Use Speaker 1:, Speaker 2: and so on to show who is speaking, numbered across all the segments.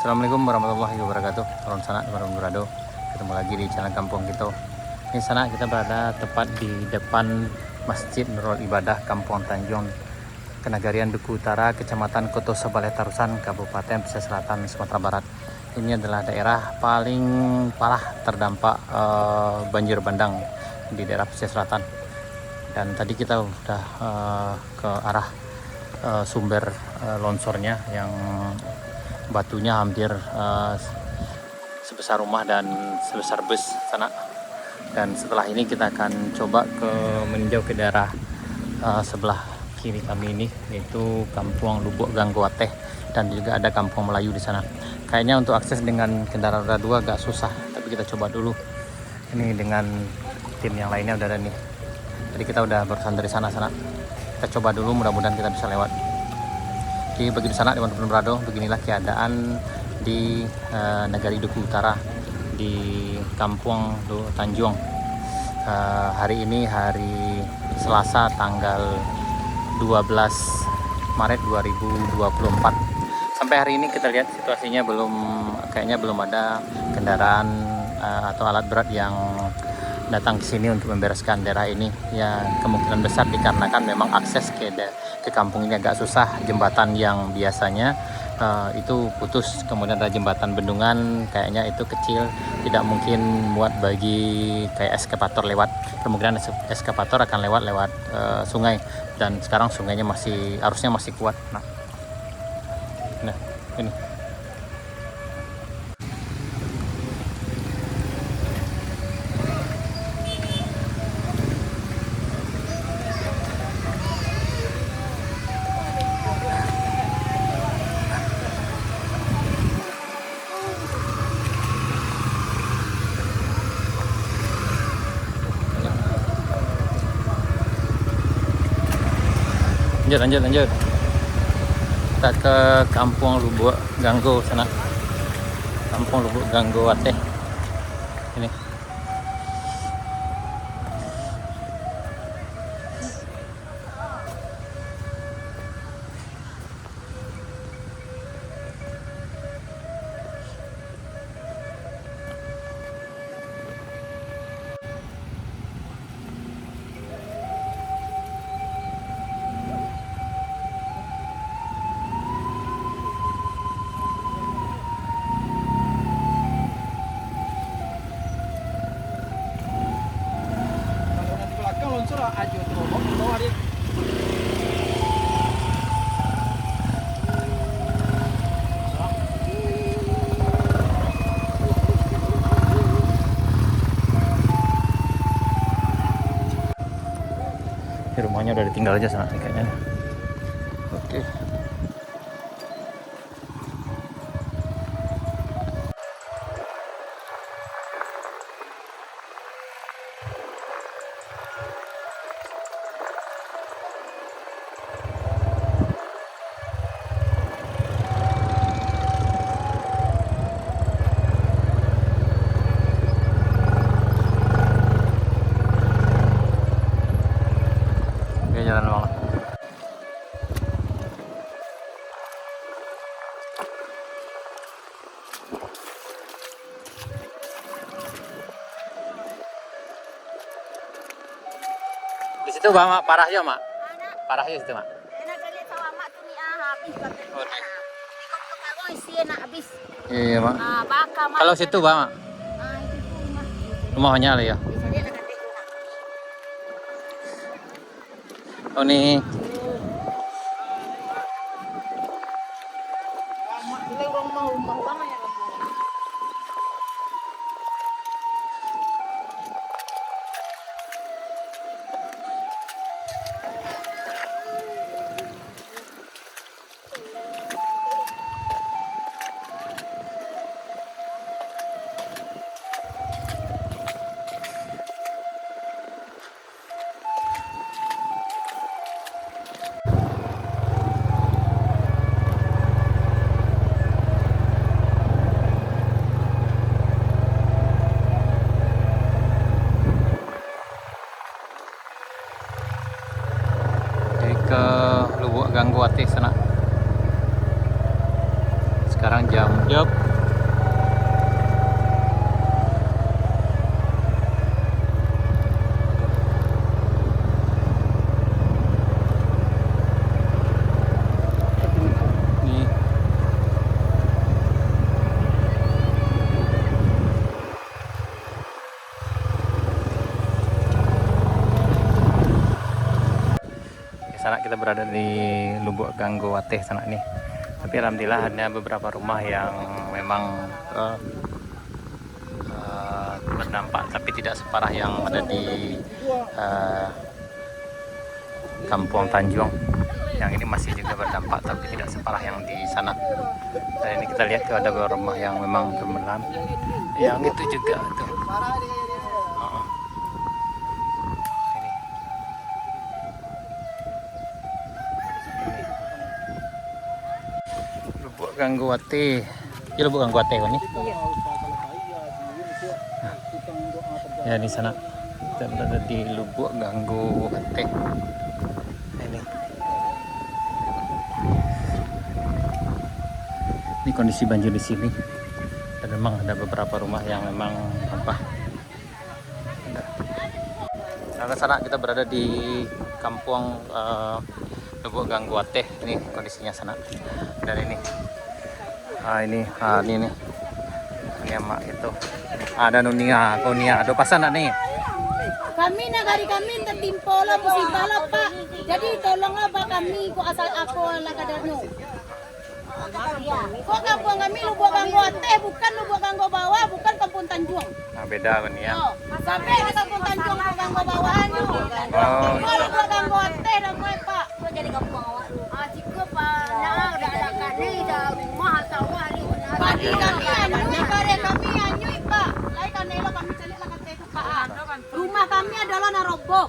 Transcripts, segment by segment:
Speaker 1: Assalamualaikum warahmatullahi wabarakatuh. Salam sanak warahmatullahi wabarakatuh. Ketemu lagi di channel Kampung Kita. Ini sana kita berada tepat di depan Masjid Nurul Ibadah Kampung Tanjung, Kenagarian Duku Utara, Kecamatan Koto Sebaleh Tarusan, Kabupaten Pesisir Selatan, Sumatera Barat. Ini adalah daerah paling parah terdampak banjir bandang di daerah Pesisir Selatan. Dan tadi kita sudah ke arah sumber longsornya yang batunya hampir sebesar rumah dan sebesar bus sana. Dan setelah ini kita akan coba meninjau ke daerah sebelah kiri kami ini, yaitu Kampung Lubuk Ganggoateh, dan juga ada Kampung Melayu di sana. Kayaknya untuk akses dengan kendaraan roda 2 agak susah, tapi kita coba dulu. Ini dengan tim yang lainnya udah ada nih. Jadi kita udah barusan dari sana. Kita coba dulu, mudah-mudahan kita bisa lewat. Oke, bagi di sana teman-teman berado, beginilah keadaan di Negari Duku Utara di Kampung Tanjung. Hari ini hari Selasa tanggal 12 Maret 2024. Sampai hari ini kita lihat situasinya kayaknya belum ada kendaraan atau alat berat yang datang ke sini untuk membereskan daerah ini. Ya, kemungkinan besar dikarenakan memang akses ke kampung ini agak susah. Jembatan yang biasanya itu putus, kemudian ada jembatan bendungan, kayaknya itu kecil, tidak mungkin muat bagi kayak eskavator lewat. Kemungkinan eskavator akan lewat sungai, dan sekarang sungainya arusnya masih kuat. Nah ini lanjut kita ke Kampung Lubuk Ganggo sana. Kampung Lubuk Ganggoateh ini. Di rumahnya udah ditinggal aja sana kayaknya. Oke. Jalan banget. Di situ Mak, parah ya Mak? Parah ya situ Mak? Iya Mak. Kalau situ Mak? Rumahnya lah ya. Oh nih. Sekarang jam yup. Nih. Sana kita berada di Lubuk Ganggowateh sana nih. Tapi alhamdulillah ada beberapa rumah yang memang berdampak, tapi tidak separah yang ada di Kampung Tanjung. Yang ini masih juga berdampak, tapi tidak separah yang di sana. Dan ini kita lihat tuh ada beberapa rumah yang memang tenggelam. Yang itu juga tuh. Lubuk Ganggowateh. Ya Lubuk Ganggowateh ini. Ya di sana kita berada di Lubuk Ganggowateh. Ini kondisi banjir di sini. Dan memang ada beberapa rumah yang memang apa. Nah, sana kita berada di Kampung Lubuk Ganggowateh. Ini kondisinya sana. Dan ini ini nih. Ini emak itu. Ada nunia, konia, ada pasan nih.
Speaker 2: Kami negari kami tertimpa lah musibah lah Pak. Jadi tolonglah Pak kami, kok asal aku lah kadarno. Kok kampung kami Lubuk Ganggowateh, bukan Lubuk Ganggobawah, bukan Kampung Tanjung.
Speaker 1: Nah beda kan ya.
Speaker 2: Sampai ke Kampung Tanjung, Lubuk Ganggobawahan.
Speaker 1: Oh,
Speaker 2: Lubuk Ganggowateh namanya Pak.
Speaker 3: Kok jadi kampung awak lu? Jika Pak, nak dah kali dah rumah sawah ni.
Speaker 2: Padi kami anyui, bare kami anyui Pak. Lai kanela kami cari lah kata itu Pak. Rumah kami adalah naroboh.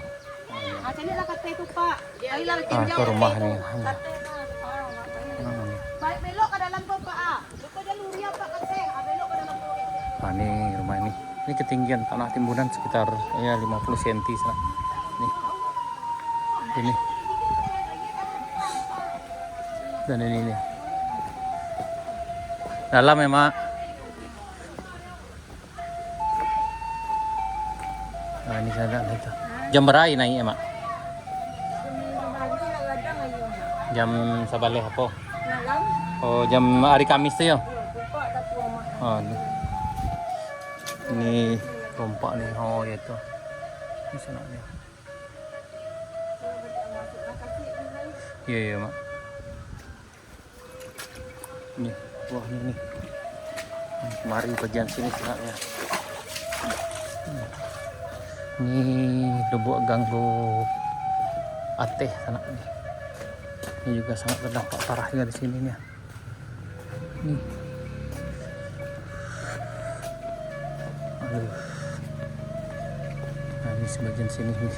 Speaker 2: Cari lah kata itu Pak. Ailah
Speaker 1: itu rumah nih.
Speaker 2: Baik belok ke dalam kau Pak. Lupa jalur ya Pak kata. Belok ke dalam kau.
Speaker 1: Nah, ini rumah ini. Ini ketinggian tanah timbunan sekitar ya 50 cm sana. Nih. Ini. Dan ini nih. Dalam ya, Mak. Nah, ini saya lihat itu. Jam berapa naik ya, Mak? Jam sabale apa? Oh, jam hari Kamis tuh ya? Oh, ini rompak nih. Oh, ya tuh. Di sana nih. Iya, iya, Mak. Nih, wah ini nih. Mari bagian sini senaknya. Ini Lubuk Ganggowateh sana nih. Ini juga sangat berdampak parah juga di sini nih. Nih. Aduh. Nah, ini sebagian sini nih.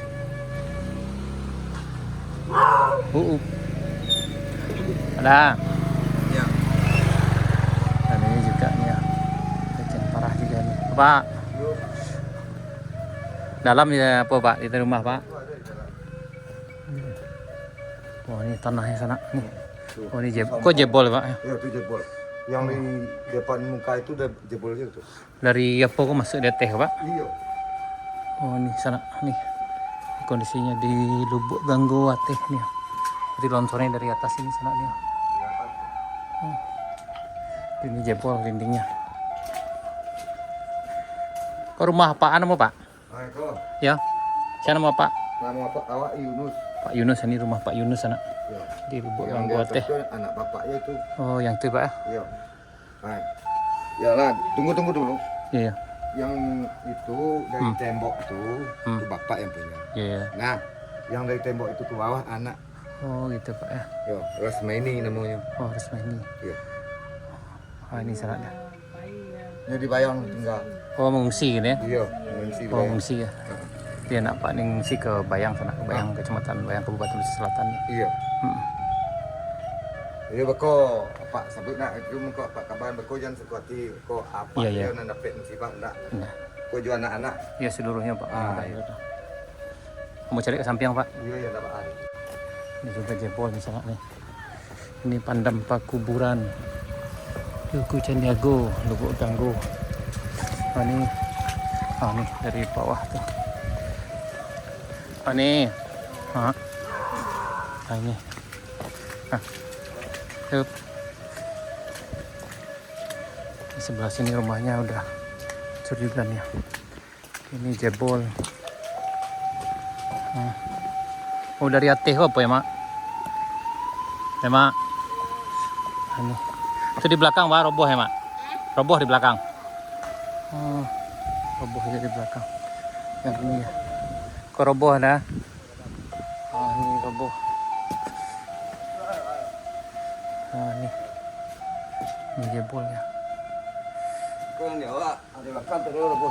Speaker 1: Ada.
Speaker 4: Ya.
Speaker 1: Dan ini juga nih ya. Bagian parah juga nih. Pak. Dalam ya apa Pak? Di rumah Pak? Wah ini tanahnya sana nih. Oh ini jebol. Kok jebol Pak?
Speaker 4: Ya itu jebol. Yang di depan muka itu udah jebol aja tuh.
Speaker 1: Dari apa kok masuk di teh Pak?
Speaker 4: Iya.
Speaker 1: Oh ini sana nih. Kondisinya di Lubuk Ganggowateh nih. Jadi longsornya dari atas ini sana nih. Oh. Ini jebol dindingnya. Kok rumah apaan nama Pak?
Speaker 4: Nah itu.
Speaker 1: Ya. Siapa nama Pak?
Speaker 4: Nama apa? Awak Yunus.
Speaker 1: Pak Yunus, ini rumah Pak Yunus sana.
Speaker 4: Ya.
Speaker 1: Di Lubuk
Speaker 4: Yang
Speaker 1: Ganggowateh.
Speaker 4: itu anak bapaknya itu.
Speaker 1: Oh yang itu Pak ya?
Speaker 4: Iya. Nah. Ya lah, tunggu dulu.
Speaker 1: Iya.
Speaker 4: Yang itu dari tembok tuh, itu bapak yang punya.
Speaker 1: Iya.
Speaker 4: Nah, yang dari tembok itu ke bawah anak.
Speaker 1: Oh gitu Pak ya.
Speaker 4: Yo, Rasmaini namanya.
Speaker 1: Oh Resmani.
Speaker 4: Iya.
Speaker 1: Oh ini sana dah.
Speaker 4: Ini di Bayang tinggal.
Speaker 1: Oh mengungsi gitu ya?
Speaker 4: Iya, mengungsi di
Speaker 1: Oh
Speaker 4: Bayang.
Speaker 1: mengungsi ya. Dia nak Pak mengungsi ke Bayang sana, ke Bayang Kecamatan Bayang Kabupaten Pesisir Selatan.
Speaker 4: Iya.
Speaker 1: Hmm.
Speaker 4: Iya beko Pak sebut nak itu muka Pak kabar beko jangan sekuati ko apa
Speaker 1: Iya,
Speaker 4: dia
Speaker 1: iya.
Speaker 4: nak dapat musibah enggak.
Speaker 1: Nah,
Speaker 4: Ko jual anak-anak.
Speaker 1: ya seluruhnya Pak.
Speaker 4: Ah,
Speaker 1: Iya. Kamu cari ke samping Pak.
Speaker 4: Iya ya dapat.
Speaker 1: Ini juga jebol misalnya nih. Ini pandam Pak kuburan. Duku Caniago, Lubuk Ganggo. Ini dari bawah tuh. Ini ini Yup. Di sebelah sini rumahnya udah hancur juga nih. Ini jebol. Oh, dari Ateh apa ya, Mak? Ya, Mak. Ini. Itu di belakang, Pak, roboh ya, Mak? Roboh di belakang. Oh, roboh aja di belakang. Yang ini ya. Kok roboh dah? Oh, ini roboh. Nah, ini jebolnya.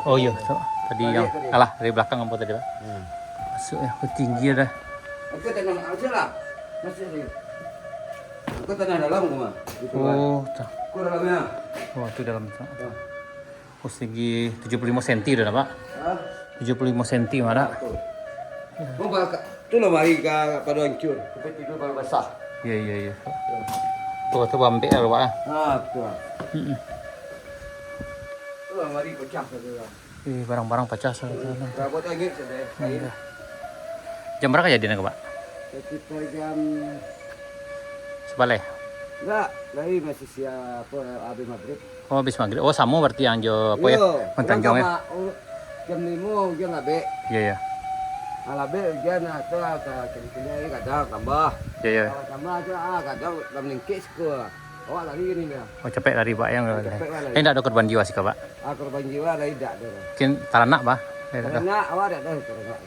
Speaker 1: Oh iya, so, tadi yang kalah dari belakang apa tadi, Pak? Masuk ya, tinggi dah.
Speaker 4: Aku tanah aja lah. Masih ada. Aku tanah dalam cuma.
Speaker 1: Oh, tuh.
Speaker 4: Aku dalamnya.
Speaker 1: Oh, itu dalam tuh. Oh, segi 75 cm dah, Pak. 75 cm mana?
Speaker 4: Mau tu lah mari ke pada hancur. Tapi tidur baru basah.
Speaker 1: Iya. Tuh bambek lah, Pak.
Speaker 4: Tu lah. Tu lah mari pecah tu lah.
Speaker 1: Barang-barang pecah sana.
Speaker 4: Berapa lagi sudah?
Speaker 1: Jam berapa jadinya, Pak?
Speaker 4: Sekitar jam
Speaker 1: Sebalik.
Speaker 4: enggak, lagi masih siapa habis maghrib.
Speaker 1: Oh, habis maghrib. Oh, sama berarti yang jo apa ya? Mentanjong ya.
Speaker 4: Jam 5 hujan labe.
Speaker 1: Iya.
Speaker 4: Labe hujan atau kini kadang tambah.
Speaker 1: Iya.
Speaker 4: Kalau tambah aja kadang dalam lingkis ke. Awak lari ni dia.
Speaker 1: Oh, capek lari, Pak, yang.
Speaker 4: Capek lah lari.
Speaker 1: Enggak ada korban jiwa sih, Pak.
Speaker 4: Korban jiwa lari tak ada.
Speaker 1: Mungkin teranak, Pak.
Speaker 4: Karena awak ada teranak.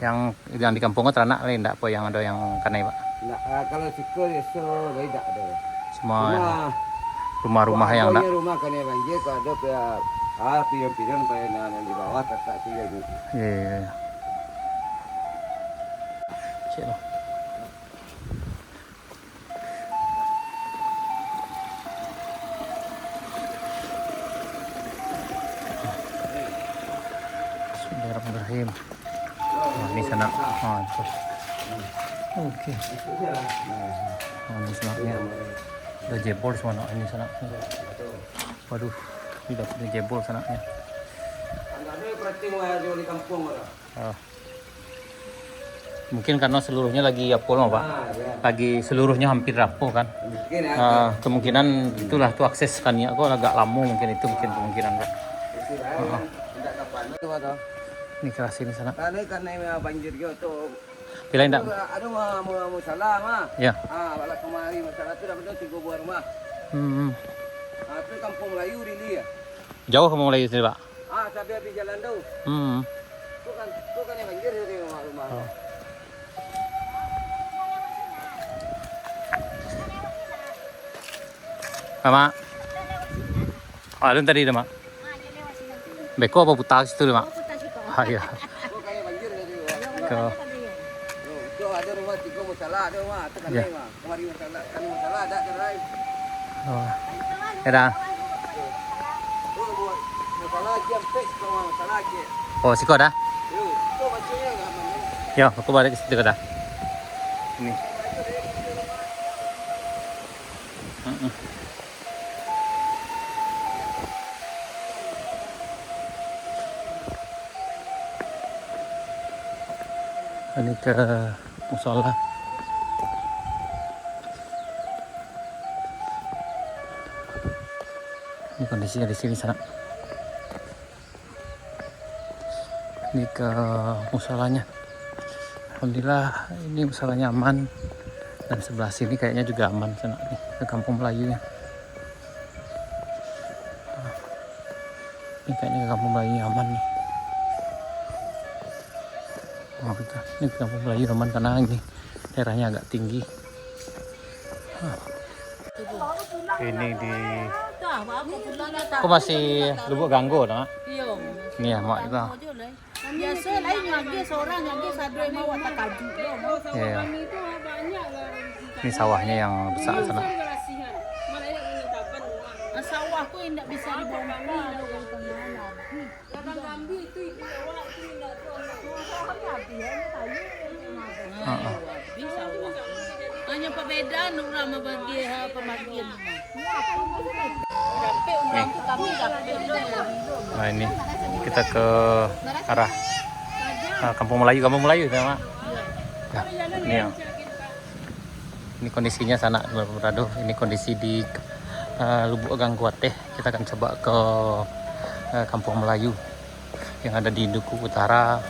Speaker 1: Yang di kampung teranak lain enggak apa yang ada yang kanai, Pak.
Speaker 4: Nah, kalau sikul ya so lari tak ada.
Speaker 1: Semua rumah-rumah yang nak.
Speaker 4: Rumah kan yang banjir kalau ada pion-pion yang di bawah tak tiga gitu.
Speaker 1: Iya. Cek lah. Bismillahirrahmanirrahim. Nah, ini sana. Terus. Oke. Ini senaknya. Udah jebol semua ini sana. Waduh, ini udah jebol sananya.
Speaker 4: Ada perhatian wajah di kampung orang.
Speaker 1: Mungkin karena seluruhnya lagi apol, Pak. Lagi seluruhnya hampir rapuh kan. Kemungkinan itulah tuh akses kan ya. Kok agak lama mungkin itu kemungkinan, Pak. Ini keras ini sana.
Speaker 4: Karena banjir gitu.
Speaker 1: Bila enggak?
Speaker 4: Ada mau salah mah.
Speaker 1: Ya.
Speaker 4: Balas kemari masalah tu dah betul 3 buah rumah. Itu kampung Melayu Rili ya.
Speaker 1: Jauh kamu mulai sini, Pak?
Speaker 4: Sampai habis jalan tu. Tu kan yang banjir dari rumah-rumah.
Speaker 1: Mama. Alun tadi dah, Mak. Beko apa buta situ, Mak? Iya.
Speaker 4: Tu kan yang banjir dari
Speaker 1: Ke
Speaker 4: tu ada rumah 3 masalah ada rumah. Tu kan mah. Kemari masalah ada cerai.
Speaker 1: Oh. Ya dah.
Speaker 4: Masalah jam fix sama masalah je.
Speaker 1: Oh, siko dah.
Speaker 4: Tu bacanya enggak mana.
Speaker 1: Ya, aku balik ke situ dah. Ini. Ini ke musola. Ini kondisinya di sini sana. Ini ke musolanya. Alhamdulillah ini musolanya aman. Dan sebelah sini kayaknya juga aman sana nih, ke kampung Melayunya. Ini kayaknya ke kampung Melayu aman nih. Oh, ini kampung Melayu aman karena ini daerahnya agak tinggi. Ini di kok masih Lubuk Ganggo, Mak?
Speaker 2: Iya.
Speaker 1: Ini ya, Mak itu.
Speaker 2: Biasa lain lagi seorang yang dia sadar mau tak kaju.
Speaker 1: Iya. Ini sawahnya yang besar sana.
Speaker 2: Sawahku tidak bisa dibongkar. Hanya perbedaan orang membagi pembagian.
Speaker 1: Nah ini kita ke arah Kampung Melayu ya Mak. Ya, ini yang ini kondisinya sana Rado. Ini kondisi di Lubuk Gangguateh. Kita akan coba ke Kampung Melayu yang ada di Duku Utara,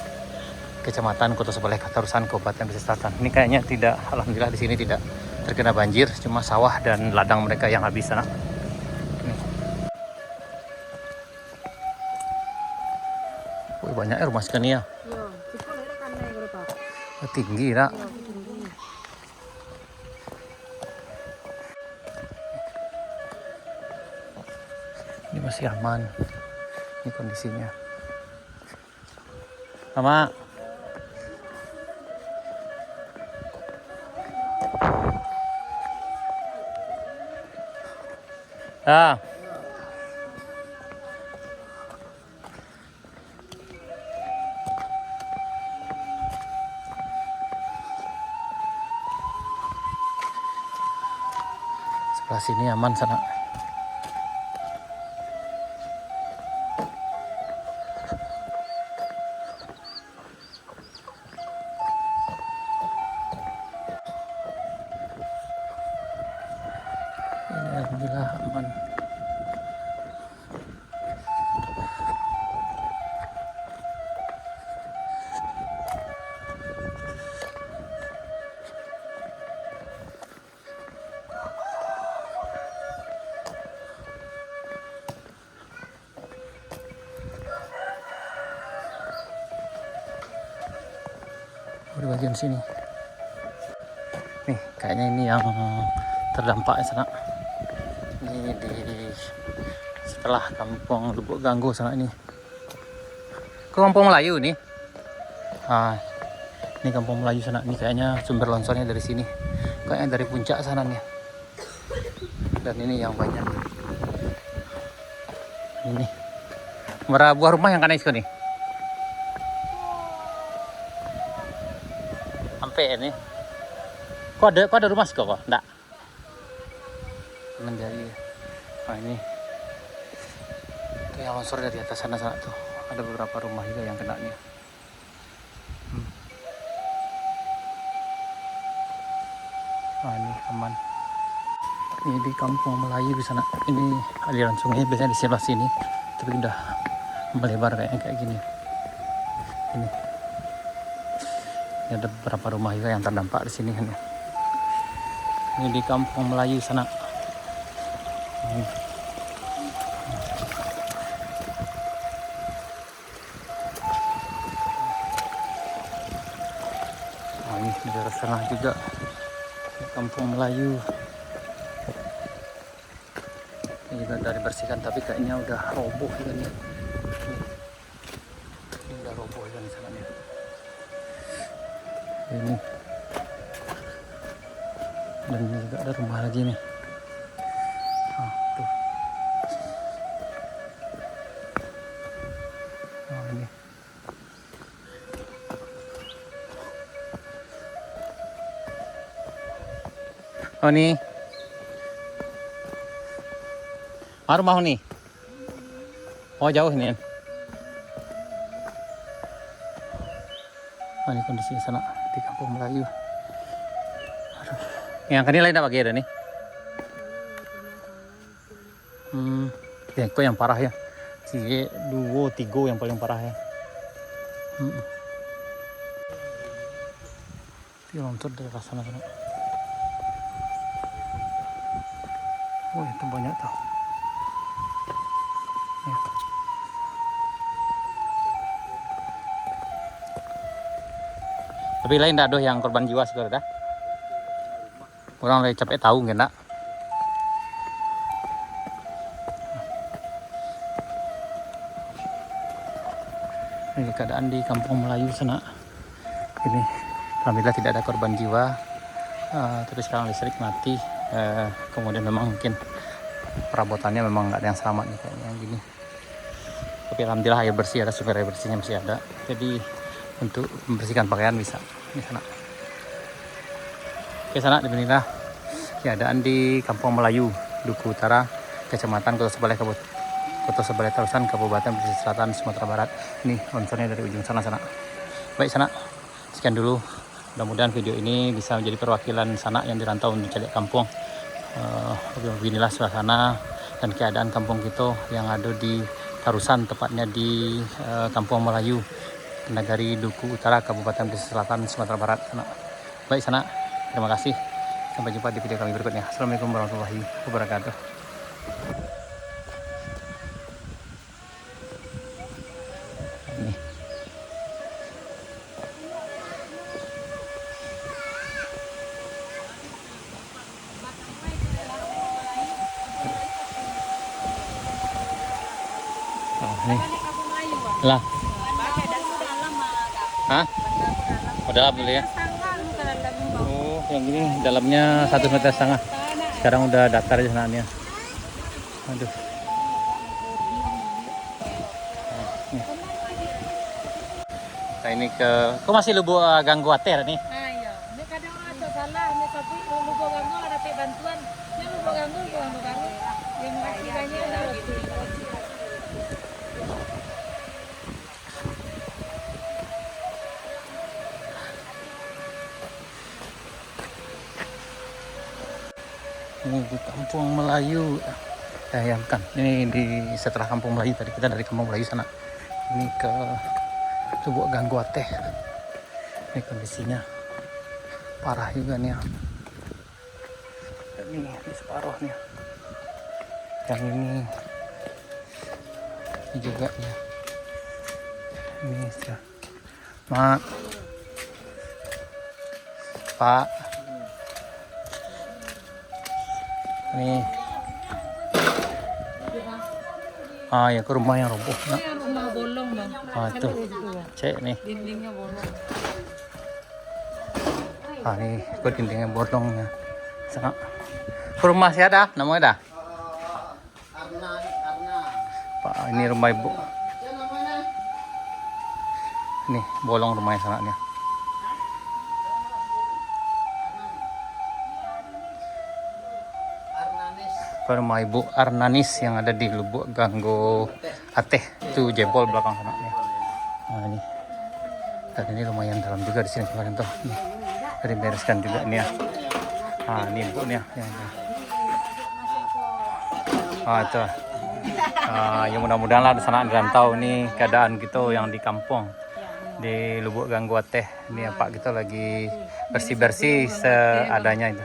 Speaker 1: Kecamatan Kota Sebaleh Katarusan, Kabupaten Pesisir Selatan. Ini kayaknya tidak, alhamdulillah di sini tidak terkena banjir, cuma sawah dan ladang mereka yang habis sana. Wih, banyak rumah sekali ya. Tinggi nak. Ini masih aman. Ini kondisinya. Mama. Ah. Sebelah sini aman sana. Ini alhamdulillah aman. Di bagian sini nih kayaknya ini yang terdampak sana. Ini di setelah Kampung Lubuk Ganggu sana ini. Ke Kampung Melayu nih. Ini Kampung Melayu sana. Ini kayaknya sumber longsornya dari sini. Kayaknya dari puncak sana nih. Dan ini yang banyak. Ini berapa buah rumah yang kena isu nih? Sampai ini. Kok ada rumah sih kok? Enggak. Menjadi. Nah ini. Itu yang longsor dari atas sana tuh. Ada beberapa rumah juga yang kena nih. Nah ini aman. Ini di Kampung Melayu di sana. Ini aliran sungai biasanya di sebelah sini, tapi udah melebar kayak gini. Ini ada beberapa rumah juga yang terdampak di sini kan ya. Ini di Kampung Melayu sana. Ini di daerah sana juga Kampung Melayu. Ini juga udah dibersihkan tapi kayaknya udah roboh juga nih. Ini udah roboh juga di sana nih. Ini dan ini juga ada rumah lagi nih. Tuh. Ini nih rumah nih. Jauh ini. Ini kondisinya sana di Kampung Melayu. Aduh. Yang kini lain apa ada nih? Kok yang parah ya? 2, 3 yang paling parah ya. Ini longsor dari sana. Itu banyak tau. Ya. Tapi lain dah yang korban jiwa sekarang dah. Orang lagi capek tahu nggak? Ini keadaan di Kampung Melayu sana. Ini alhamdulillah tidak ada korban jiwa. Tapi sekarang listrik mati. Kemudian memang mungkin perabotannya memang nggak ada yang selamat nih kayaknya gini. Tapi alhamdulillah air bersih, ada sumber air bersihnya masih ada. Jadi untuk membersihkan pakaian bisa di sana. Oke sana diberilah keadaan di Kampung Melayu, Duku Utara, Kecamatan Kota Sebaleh, Kota Sebalai Tarusan, Kabupaten Pesisir Selatan, Sumatera Barat. Ini longsornya dari ujung sana. Baik sana, sekian dulu. Mudah-mudahan video ini bisa menjadi perwakilan sanak yang dirantau untuk cari kampung. Beginilah suasana dan keadaan kampung kita yang ada di Tarusan, tepatnya di Kampung Melayu, Nagari Duku Utara, Kabupaten Pesisir Selatan, Sumatera Barat. Sana. Baik sana, terima kasih. Sampai jumpa di video kami berikutnya. Assalamualaikum warahmatullahi wabarakatuh. Ini. Nih. Lah. Hah? Oh, dalam dulu ya. Oh, yang ini dalamnya 1,5 meter. Sekarang udah datar aja sananya. Aduh. Nah, ini ke, kok masih Lubuk Ganggu Ater nih?
Speaker 2: Nah, iya. Ini kadang ada salah, ini tapi Lubuk Ganggu ada bantuan. Ini Lubuk Ganggu. Yang makanya ada waktu. Ini di Kampung Melayu. Bayangkan, ini di setelah Kampung Melayu tadi kita dari Kampung Melayu sana. Ini ke Lubuk Ganggu Ateh. Ini kondisinya parah juga nih. Ini separuh nih. Yang ini juga ya. Ini sudah. Mak. Pak. Nih. Ya ke rumah yang roboh. Nah. Rumah bolong, Bang.
Speaker 1: Itu. Cek nih.
Speaker 2: Dindingnya bolong.
Speaker 1: Ini ikut dindingnya bolong ya. Sana. Ke rumah siapa dah? Namanya dah?
Speaker 3: Arna.
Speaker 1: Pak, ini rumah ibu. Nih, bolong rumahnya sana nih. Rumah Ibu Arnanis yang ada di Lubuk Ganggu Ateh, itu jebol belakang sana ya. Nah ini, dan ini lumayan dalam juga di sini kemarin tuh. Nih, dari bereskan juga nih ya. Ini ibu nih ya. Itu. Ya mudah-mudahan lah di sana dirantau ini keadaan gitu yang di kampung di Lubuk Ganggu Ateh. Ini ya Pak, kita lagi bersih-bersih seadanya itu.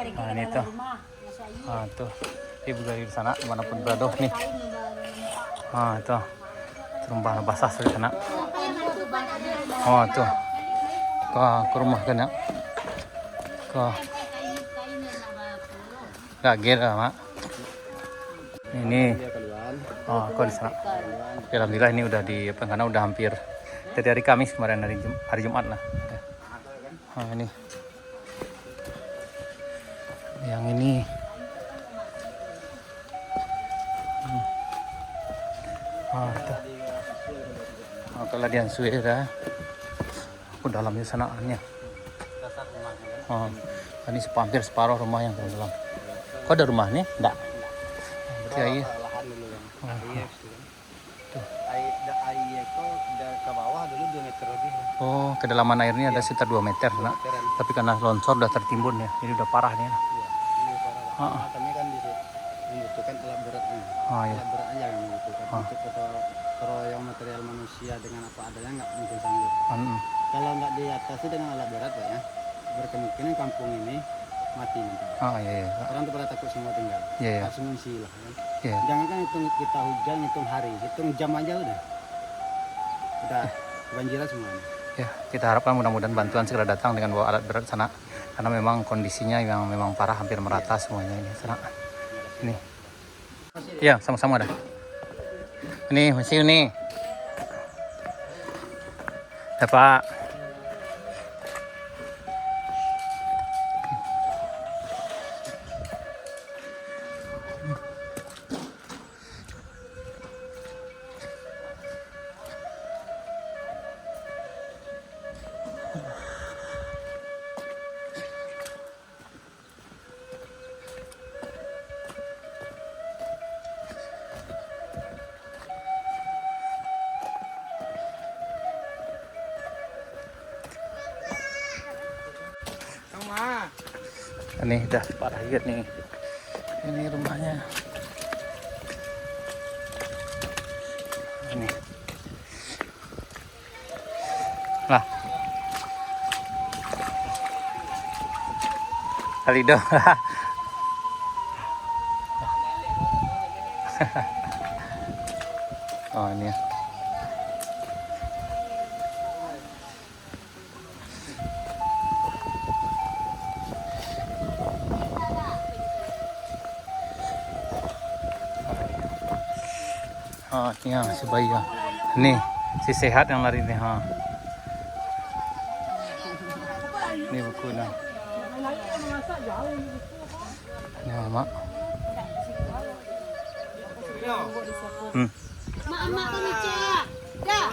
Speaker 1: Ini tuh. Tuh ibu dari sana dimanapun berada nih. Itu rumah basah di sana. Tuh ke rumah kan ya. Kaget mak. Ini kok di sana. Alhamdulillah ini udah di karena udah hampir dari hari Kamis kemarin, hari Jumat lah. Ini yang ini. Kalau dia sudah aku dalamnya sanaannya. Ini hampir separuh rumah yang ke dalam. Kok ada rumah nih? Enggak. Berarti air.
Speaker 5: Ke bawah dulu 2 meter lebih.
Speaker 1: Kedalaman airnya ada sekitar 2 meter. Nah. Tapi karena longsor udah tertimbun ya. Jadi udah parah nih.
Speaker 5: Iya, ini parah. Kami kan membutuhkan alat beratnya. Alat beratnya yang membutuhkan untuk keroyong material manusia dengan apa adanya nggak mungkin sanggup. Kalau nggak diatasi dengan alat berat Pak ya, berkemungkinan kampung ini mati nanti.
Speaker 1: Iya.
Speaker 5: Orang tuh pada takut semua tinggal. Harus mengungsi lah.
Speaker 1: Iya.
Speaker 5: Jangan kan hitung kita hujan, hitung hari, hitung jam aja udah kebanjiran semuanya.
Speaker 1: Ya, kita harapkan mudah-mudahan bantuan segera datang dengan bawa alat berat sana, karena memang kondisinya yang memang parah, hampir merata semuanya ini sana. Ini. Ya, sama-sama dah. Ini masih ini. Ya Pak.
Speaker 2: Ini udah parah banget nih. Ini rumahnya. Ini. Lah. Kalido. Oh ini ya. Ini ya, si bayi ya. Nih, si sehat yang lari nih. Ini buku nah. Ini mama.
Speaker 3: Mak kami cek. Dah.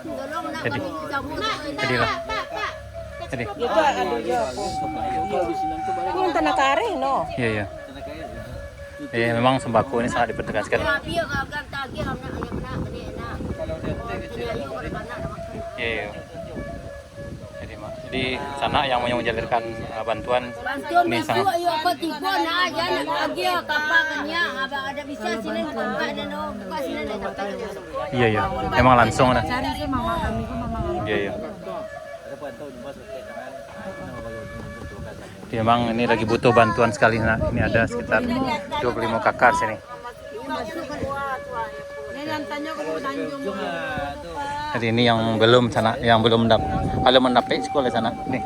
Speaker 3: Tolong nak
Speaker 2: Jadi.
Speaker 3: kami jamu nak.
Speaker 2: Jadi lah. Jadi.
Speaker 6: Itu ada ya. Yung tanakare no.
Speaker 2: Iya ya. Memang sembako ini sangat diperlukan sekali.
Speaker 3: Ya, biar agak tagih anak ayam nak ni nak.
Speaker 2: Iya. Jadi sana yang mau menjalurkan bantuan
Speaker 3: Bantuan
Speaker 2: ini
Speaker 3: bantu
Speaker 2: sangat
Speaker 3: ayo apa tipu nak aja nak agih kapal kenya abang ada bisa sini buka dan buka sini dah sampai.
Speaker 2: iya ya. Memang langsung dah.
Speaker 6: Cari ke mama kami ke mama kami.
Speaker 2: Iya ya. Jadi memang ini lagi butuh bantuan sekali nak. Ini ada sekitar 25 kakak sini. Jadi ini yang belum sana, yang belum mendapat sekolah sana. Nih.